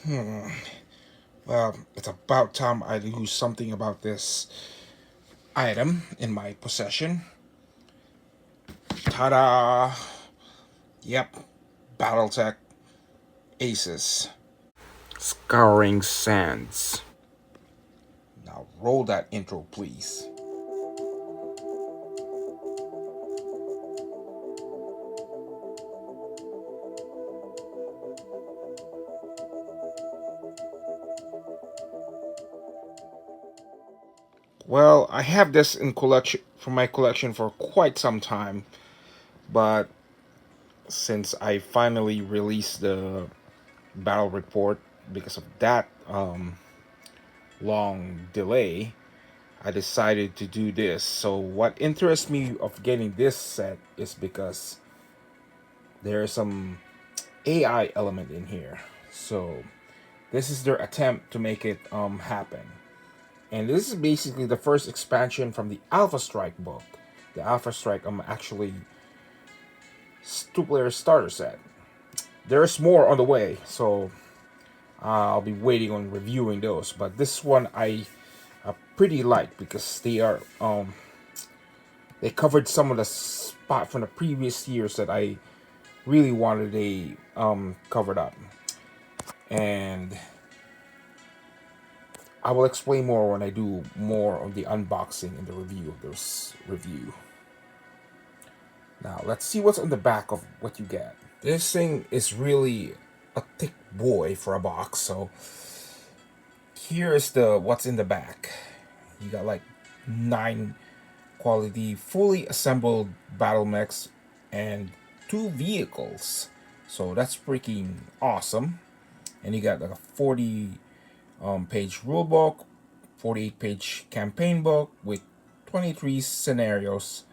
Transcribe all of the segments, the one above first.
Well, it's about time I do something about this item in my possession. Ta-da! Yep, BattleTech Aces. Scouring sands. Now roll that intro, please. Well, I have this in collection for my collection for quite some time, but since I finally released the battle report because of that long delay, I decided to do this. So what interests me of getting this set is because there is some AI element in here. So this is their attempt to make it happen. And this is basically the first expansion from the Alpha Strike book. The Alpha Strike actually two-player starter set. There's more on the way, so I'll be waiting on reviewing those. But this one I pretty like because they covered some of the spot from the previous years that I really wanted a covered up, and I will explain more when I do more of the unboxing and the review of this review. Now let's see what's on the back of what you get. This thing is really a thick boy for a box, so here is the what's in the back. You got like 9 quality fully assembled battle mechs and 2 vehicles, so that's freaking awesome. And you got like a 40 page rule book, 48-page campaign book with 23 scenarios,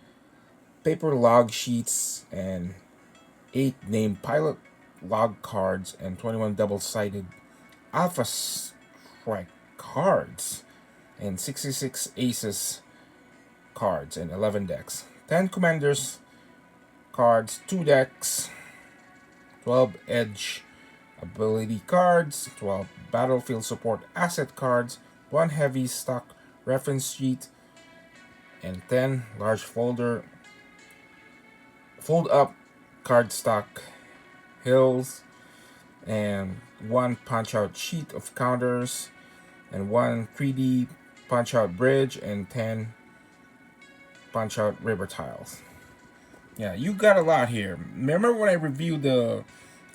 paper log sheets, and 8 named pilot log cards, and 21 double-sided Alpha Strike cards, and 66 Aces cards, and 11 decks. 10 Commanders cards, 2 decks, 12 Edge ability cards, 12 battlefield support asset cards, 1 heavy stock reference sheet, and 10 large fold up card stock hills, and 1 punch out sheet of counters, and 1 3D punch out bridge, and 10 punch out river tiles. Yeah, you got a lot here. Remember when I reviewed the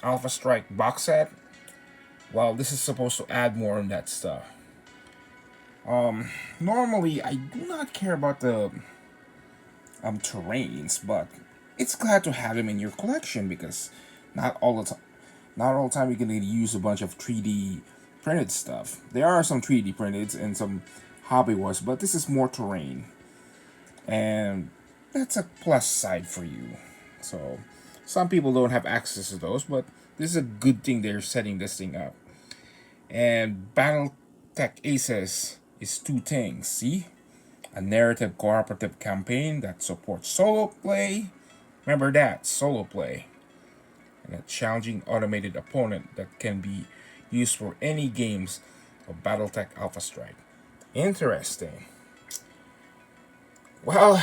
Alpha Strike box set? Well, this is supposed to add more on that stuff. Normally I do not care about the terrains, but it's glad to have them in your collection because not all the time, not all the time you're gonna use a bunch of 3D printed stuff. There are some 3D printed and some hobby ones, but this is more terrain, and that's a plus side for you. So some people don't have access to those, but this is a good thing they're setting this thing up. And BattleTech Aces is 2 things. See, a narrative cooperative campaign that supports solo play. Remember that, solo play. And a challenging automated opponent that can be used for any games of BattleTech Alpha Strike. Interesting. Well,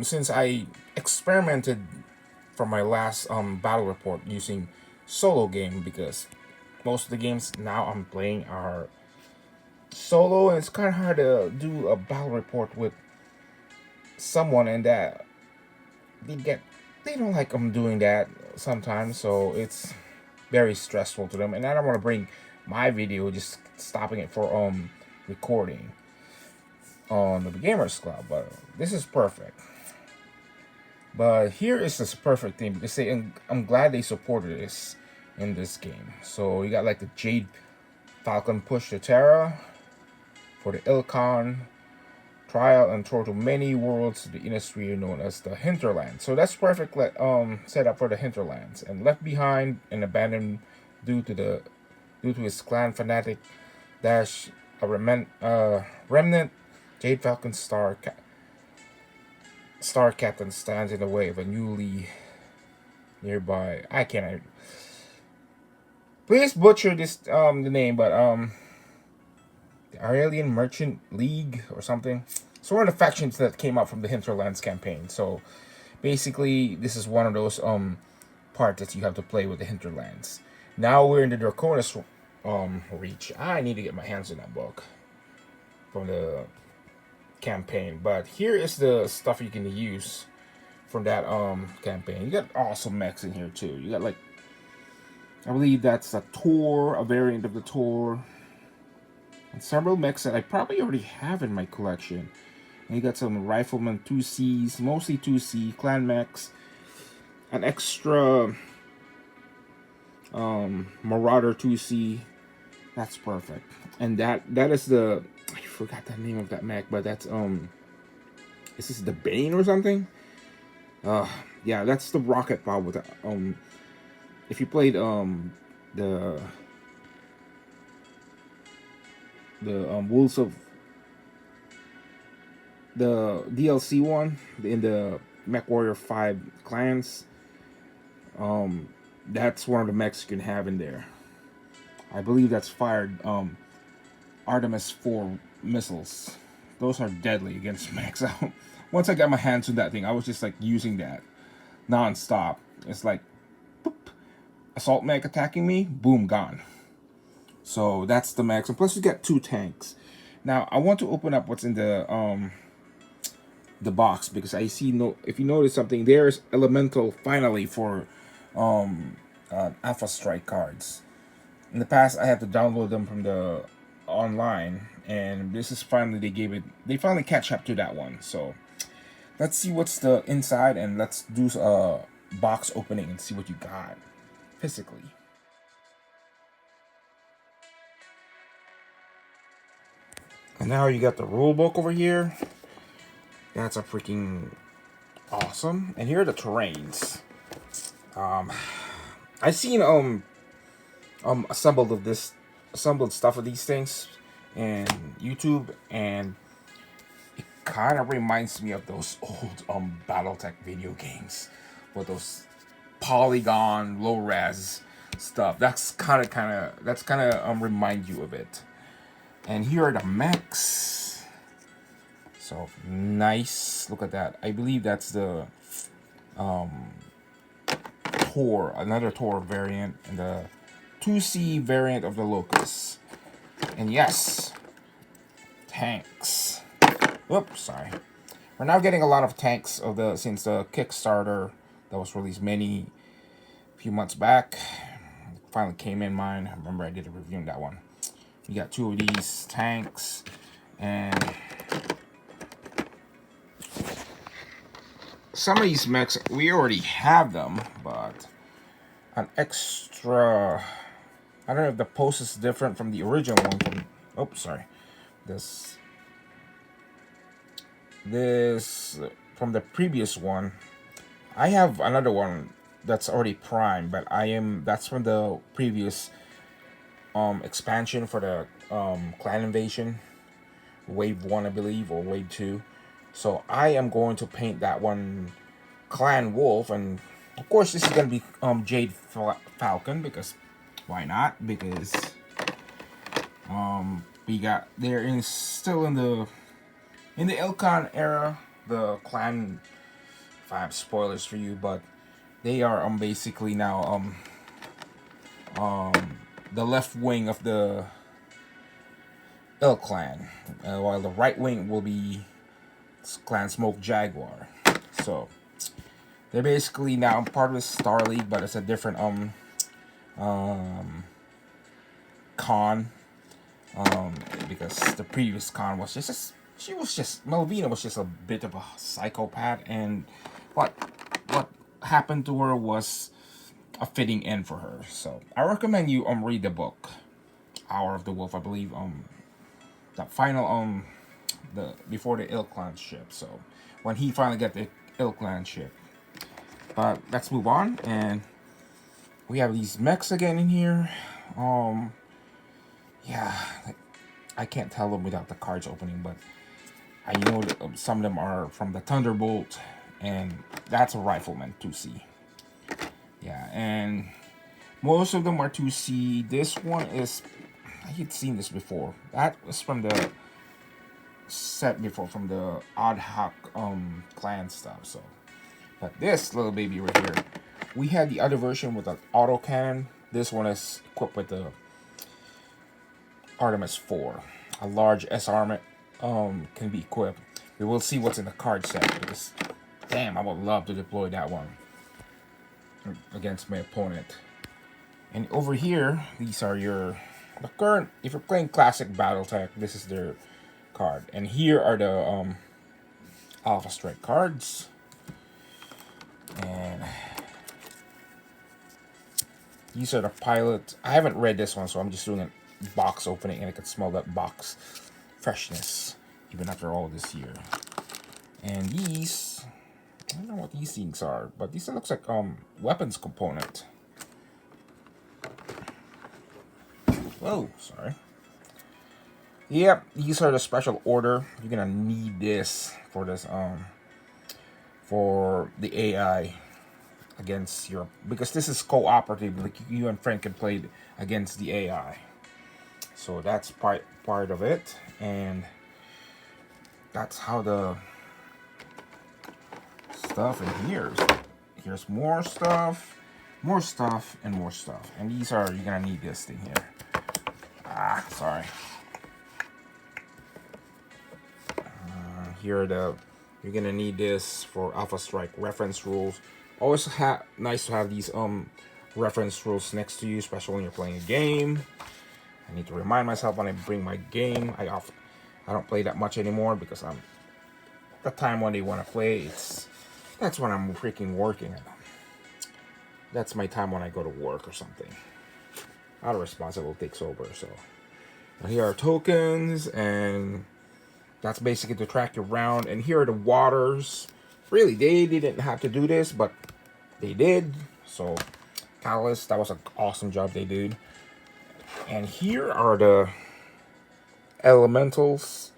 since I experimented for my last battle report using solo game, because most of the games now I'm playing are solo, and it's kind of hard to do a battle report with someone, and that they don't like I'm doing that sometimes, so it's very stressful to them, and I don't want to bring my video just stopping it for recording on the Gamers Club, but this is perfect. But here is this perfect thing because I'm glad they supported this in this game. So you got like the Jade Falcon push to Terra for the Ilkon trial and throw to many worlds to the industry known as the hinterlands. So that's perfect setup for the hinterlands. And left behind and abandoned due to his clan fanatic dash a remnant Jade Falcon Star Captain stands in the way of a newly nearby. I can't Please butcher this the name, but the Aurelian Merchant League or something. It's one of the factions that came out from the Hinterlands campaign. So basically, this is one of those parts that you have to play with the Hinterlands. Now we're in the Draconis reach. I need to get my hands on that book from the campaign. But here is the stuff you can use from that campaign. You got awesome mechs in here too. You got like, I believe that's a Tor, a variant of the Tor, and several mechs that I probably already have in my collection. And you got some Rifleman 2Cs, mostly 2C, clan mechs, an extra Marauder 2C. That's perfect. And that is the, I forgot the name of that mech, but that's is this the Bane or something? Yeah, that's the rocket pod with the, if you played the Wolves of the DLC one in the Mechwarrior 5 clans, that's one of the mechs you can have in there. I believe that's fired Artemis 4 missiles. Those are deadly against mechs. Once I got my hands on that thing, I was just like using that non-stop. It's like boop, assault mech attacking me, boom, gone. So that's the max. And plus you get 2 tanks. Now I want to open up what's in the box, because I see, no, if you notice something, there's elemental finally for Alpha Strike cards. In the past I had to download them from the online, and this is finally, they finally catch up to that one. So let's see what's the inside, and let's do a box opening and see what you got physically. And now you got the rule book over here. That's a freaking awesome. And here are the terrains. I've seen assembled stuff of these things in YouTube, and it kind of reminds me of those old BattleTech video games with those polygon low res stuff. That's kind of remind you of it. And here are the mechs. So nice. Look at that. I believe that's the Tor, another Tor variant, and the 2C variant of the Locust. And yes, tanks. Oops, sorry. We're now getting a lot of tanks since the Kickstarter that was released few months back. Finally came in mine. I remember I did a review on that one. You got 2 of these tanks, and some of these mechs we already have them, but an extra, I don't know if the post is different from the original one from, oh sorry, this from the previous one. I have another one that's already primed, but that's from the previous expansion for the clan invasion, wave 1 I believe, or wave 2. So I am going to paint that one Clan Wolf, and of course this is going to be Jade Falcon, because why not? Because they're still in the Ilkhan era, the clan. If I have spoilers for you, but they are basically now the left wing of the Ilkhan, while the right wing will be Clan Smoke Jaguar. So they're basically now part of the Star League, but it's a different con, because the previous con was Melvina was just a bit of a psychopath, and what happened to her was a fitting end for her. So I recommend you read the book Hour of the Wolf, I believe, the final before the Ilklan ship. So when he finally got the Ilklan ship. But let's move on, and we have these mechs again in here. Yeah, I can't tell them without the cards opening, but I know that some of them are from the Thunderbolt, and that's a Rifleman 2C. Yeah, and Most of them are 2C. This one is, I had seen this before. That was from the set before, from the ad hoc clan stuff. So, but this little baby right here, we had the other version with an auto cannon. This one is equipped with the Artemis 4. A large S armament can be equipped. We will see what's in the card set because, damn, I would love to deploy that one against my opponent. And over here, these are the current. If you're playing classic BattleTech, this is their card. And here are the Alpha Strike cards. And these are the pilot. I haven't read this one, so I'm just doing a box opening, and I can smell that box freshness even after all this year. And these, I don't know what these things are, but these looks like weapons component. Oh, sorry. Yep, these are the special order. You're gonna need this for for the AI against your, because this is cooperative. Like you and Frank can play against the AI. So that's part of it, and that's how the stuff in here. Here's more stuff, and more stuff. And these are, you're gonna need this thing here. Sorry. Here are you're gonna need this for Alpha Strike reference rules. Always nice to have these reference rules next to you, especially when you're playing a game. I need to remind myself when I bring my game. I don't play that much anymore because I'm the time when they want to play. That's when I'm freaking working. That's my time when I go to work or something. Out of responsible takes over. So here are tokens, and that's basically to track you around. And here are the waters. Really, they didn't have to do this, but they did. So Catalyst, that was an awesome job they did. And here are the elementals.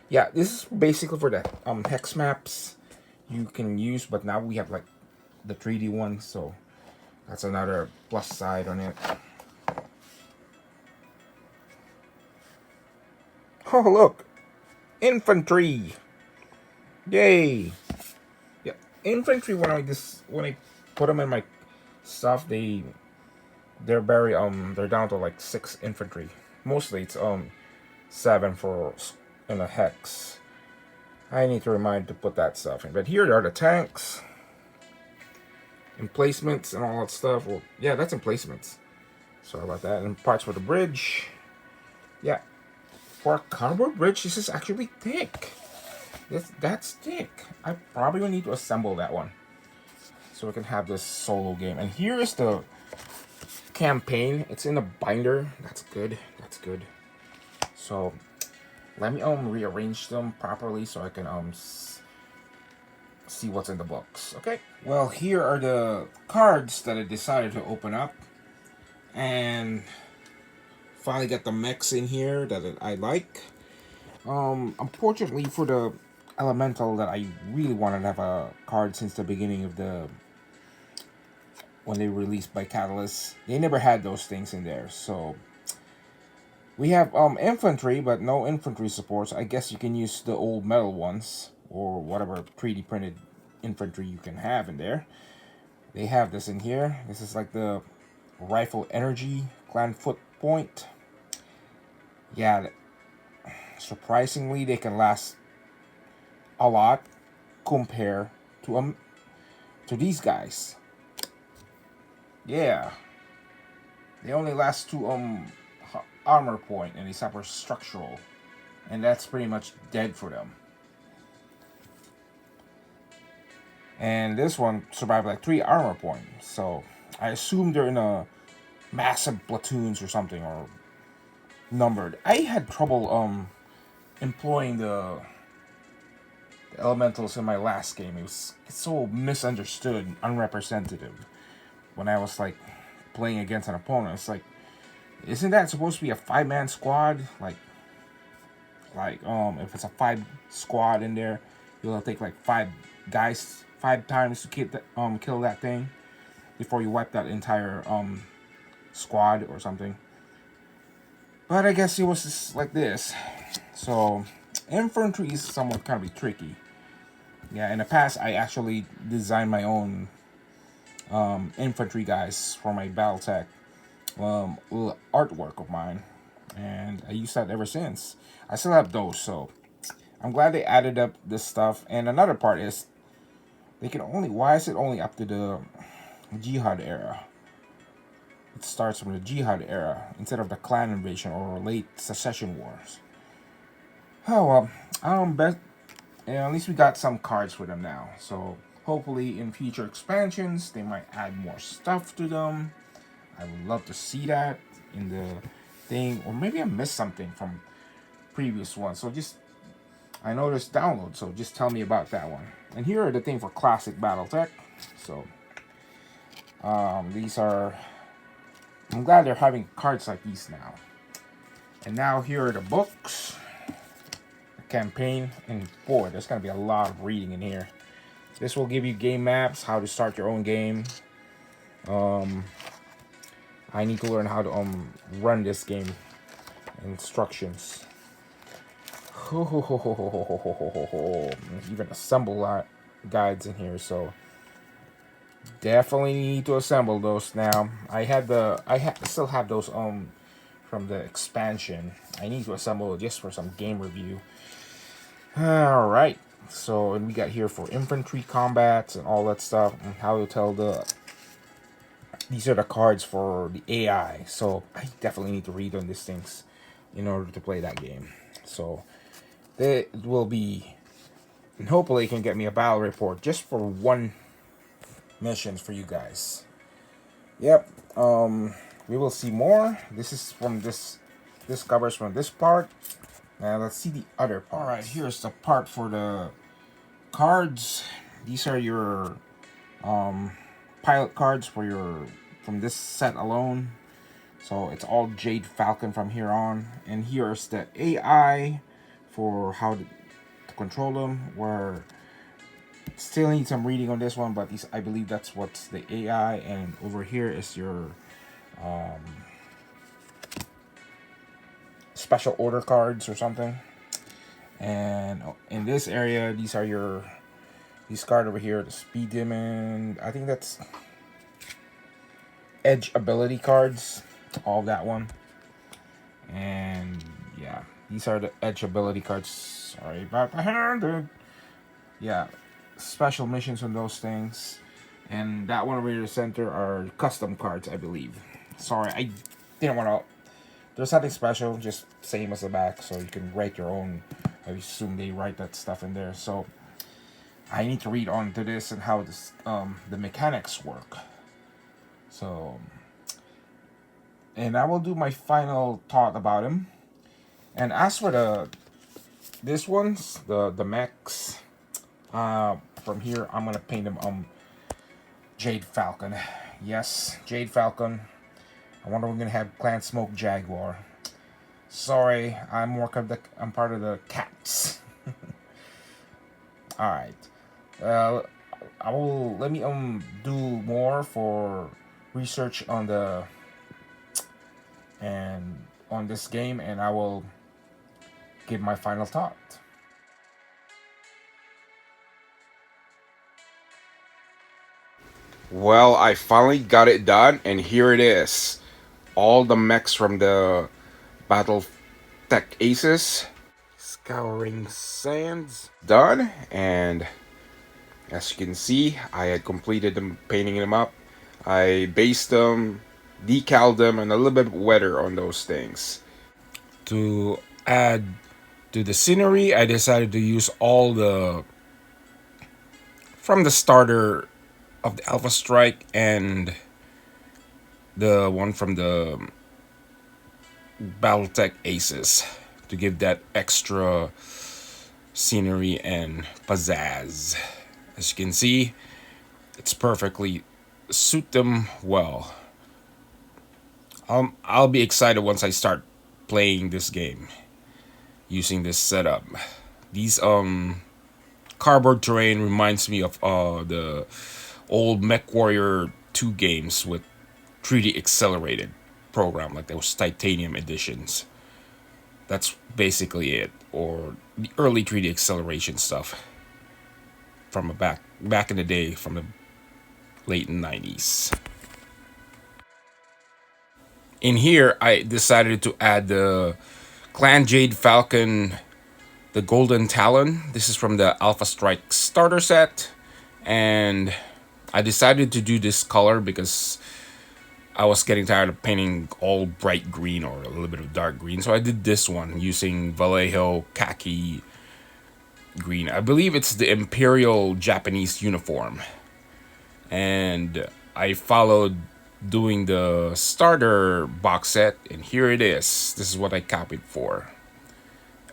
Yeah, this is basically for the hex maps you can use, but now we have like the 3D one, so that's another plus side on it. Oh look, infantry! Yay! Yeah, infantry. When I put them in my stuff, they're very they're down to like 6 infantry. Mostly it's 7 for in a hex. I need to remind to put that stuff in. But here are the tanks, emplacements, and all that stuff. Well, yeah, that's emplacements. Sorry about that. And parts for the bridge. Yeah, for a cardboard bridge, this is actually thick. That's thick. I probably will need to assemble that one so we can have this solo game. And here is the campaign. It's in a binder. That's good. That's good. So let me rearrange them properly so I can see what's in the box. Okay. Well, here are the cards that I decided to open up, and finally got the mechs in here that I like. Unfortunately for the elemental that I really wanted to have a card since the beginning of when they released by Catalyst, they never had those things in there. So we have infantry, but no infantry supports. I guess you can use the old metal ones or whatever 3D printed infantry you can have in there. They have this in here. This is like the rifle energy clan foot point. Yeah, surprisingly they can last a lot compared to these guys. Yeah, they only last 2 armor point, and they suffer structural, and that's pretty much dead for them. And this one survived like 3 armor points, so I assume they're in a massive platoons or something, or numbered. I had trouble employing the elementals in my last game. It's so misunderstood, unrepresentative. When I was like playing against an opponent, it's like, isn't that supposed to be a 5-man squad? Like if it's a 5 squad in there, you'll take like 5 guys 5 times to kill that thing before you wipe that entire squad or something. But I guess it was just like this. So infantry is somewhat kind of tricky. Yeah, in the past I actually designed my own infantry guys for my BattleTech little artwork of mine, and I used that ever since. I still have those, so I'm glad they added up this stuff. And another part is they can only. Why is it only up to the Jihad era? It starts from the Jihad era instead of the clan invasion or late secession wars. Oh well, bet. Yeah, at least we got some cards for them now. So hopefully in future expansions they might add more stuff to them. I would love to see that in the thing, or maybe I missed something from previous ones. So just I noticed download, so just tell me about that one. And here are the thing for classic BattleTech. So these are. I'm glad they're having cards like these now. And now here are the books. Campaign, and boy, there's gonna be a lot of reading in here. This will give you game maps, how to start your own game. I need to learn how to run this game. Instructions. Even assemble guides in here, so definitely need to assemble those now. Still have those from the expansion. I need to assemble it just for some game review. Alright, so and we got here for infantry combats and all that stuff, and how to tell these are the cards for the AI, so I definitely need to read on these things in order to play that game. So it will be, and hopefully it can get me a battle report just for one mission for you guys. Yep, we will see more. This is from this covers from this part. Now let's see the other part. Alright, here's the part for the cards. These are your pilot cards from this set alone. So it's all Jade Falcon from here on. And here's the AI for how to control them. Where still need some reading on this one, but I believe that's what's the AI. And over here is your special order cards or something. And in this area, these card over here, the speed demon. I think that's edge ability cards. All that one. And yeah, these are the edge ability cards. Sorry about the hand. Yeah, special missions on those things. And that one over here in the center are custom cards, I believe. Sorry, I didn't want to. There's nothing special, just same as the back, so you can write your own. I assume they write that stuff in there. So I need to read on to this and how this the mechanics work. So, and I will do my final thought about him. And as for this ones, the mechs, from here I'm gonna paint them Jade Falcon. Yes, Jade Falcon. I wonder if we're gonna have Clan Smoke Jaguar. Sorry, I'm part of the cats. All right. Let me do more for research on this game, and I will give my final thought. Well, I finally got it done, and here it is. All the mechs from the BattleTech Aces. Scouring sands. Done, and as you can see, I had completed them, painting them up. I based them, decaled them, and a little bit wetter on those things. To add to the scenery, I decided to use all from the starter of the Alpha Strike and the one from the BattleTech Aces to give that extra scenery and pizzazz. As you can see, it's perfectly suit them well. I'll be excited once I start playing this game using this setup. These cardboard terrain reminds me of the old Mechwarrior 2 games with 3D accelerated program, like those titanium editions. That's basically it, or the early 3D acceleration stuff from a back in the day, from the late 90s. In here, I decided to add the Clan Jade Falcon, the Golden Talon. This is from the Alpha Strike starter set, and I decided to do this color because I was getting tired of painting all bright green or a little bit of dark green. So I did this one using Vallejo khaki green. I believe it's the Imperial Japanese uniform. And I followed doing the starter box set, and here it is. This is what I copied for.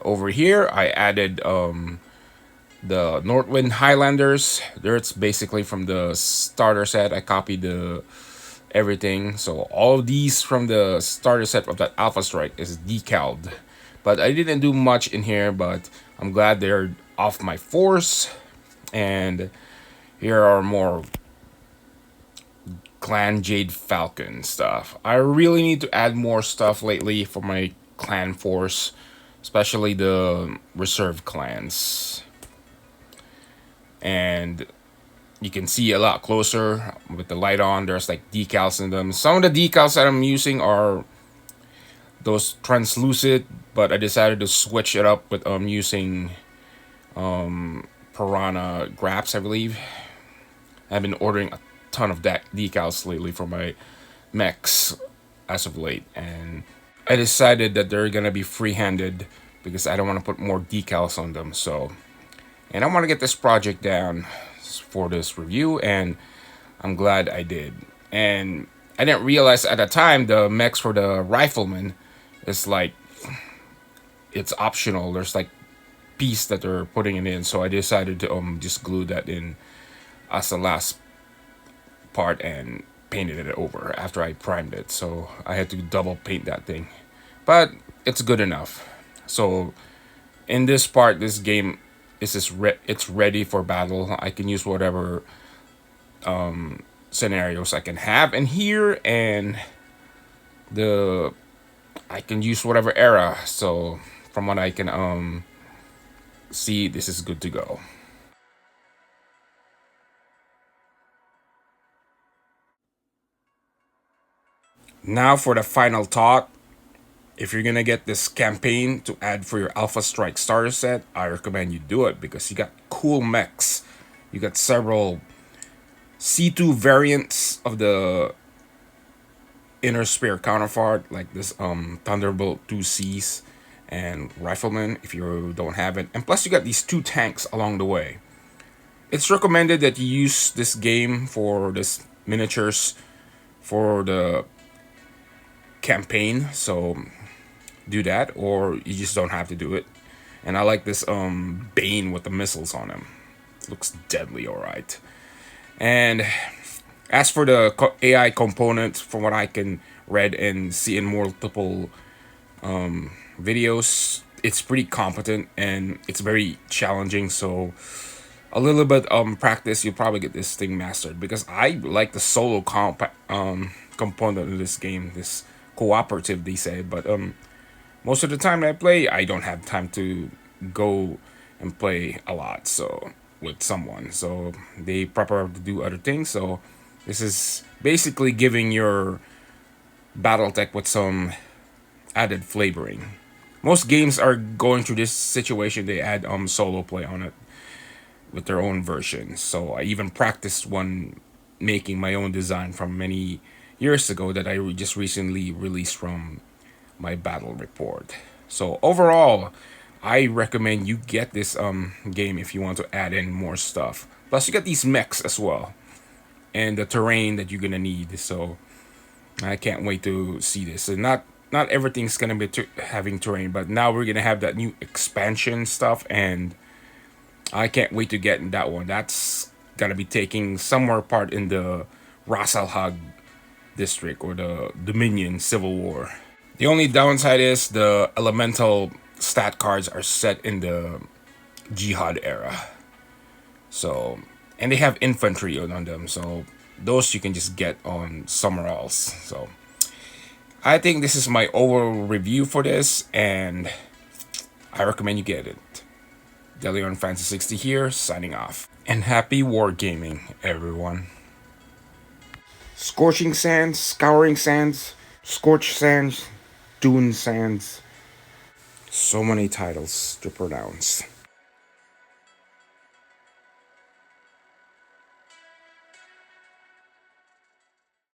Over here, I added the Northwind Highlanders. It's basically from the starter set. I copied the everything. So all of these from the starter set of that Alpha Strike is decaled. But I didn't do much in here, but I'm glad they're off my force. And here are more Clan Jade Falcon stuff. I really need to add more stuff lately for my clan force, especially the reserve clans. And you can see a lot closer with the light on. There's like decals in them. Some of the decals that I'm using are those translucent, but I decided to switch it up with using Piranha Graps, I believe. I've been ordering a ton of decals lately for my mechs as of late, and I decided that they're gonna be free-handed because I don't want to put more decals on them. So, and I want to get this project down for this review, and I'm glad I did. And I didn't realize at the time the mechs for the riflemen is like, it's optional. There's like piece that they're putting it in, so I decided to just glue that in as the last part and painted it over after I primed it. So I had to double paint that thing, but it's good enough. So in this part, this game is it's ready for battle. I can use whatever scenarios I can have in here, and I can use whatever era. So from what I can see, this is good to go. Now for the final thought. If you're gonna get this campaign to add for your Alpha Strike starter set, I recommend you do it because you got cool mechs. You got several C2 variants of the Inner Spear counterpart, like this Thunderbolt 2Cs and Rifleman if you don't have it. And plus you got these two tanks along the way. It's recommended that you use this game for this miniatures for the campaign, so do that, or you just don't have to do it. And I like this Bane with the missiles on him. Looks deadly, alright. And as for the AI component, from what I can read and see in multiple videos, it's pretty competent and it's very challenging. So a little bit practice, you'll probably get this thing mastered, because I like the solo component of this game, this cooperative they say, but most of the time I play, I don't have time to go and play a lot, so with someone, so they prefer to do other things. So this is basically giving your BattleTech with some added flavoring. Most games are going through this situation. They add solo play on it with their own version. So I even practiced one making my own design from many years ago that I just recently released from my battle report. So overall, I recommend you get this game if you want to add in more stuff. Plus you got these mechs as well, and the terrain that you're gonna need. So I can't wait to see this. So not everything's gonna be having terrain, but now we're gonna have that new expansion stuff, and I can't wait to get in that one. That's gonna be taking somewhere part in the Rasalhag district or the Dominion Civil War. The only downside is the elemental stat cards are set in the Jihad era. So, and they have infantry on them, so those you can just get on somewhere else. So I think this is my overall review for this, and I recommend you get it. DeLeon Fancy 60 here, signing off. And happy wargaming, everyone. Scorching Sands, Scouring Sands, Scorched Sands, Dune Sands. So many titles to pronounce.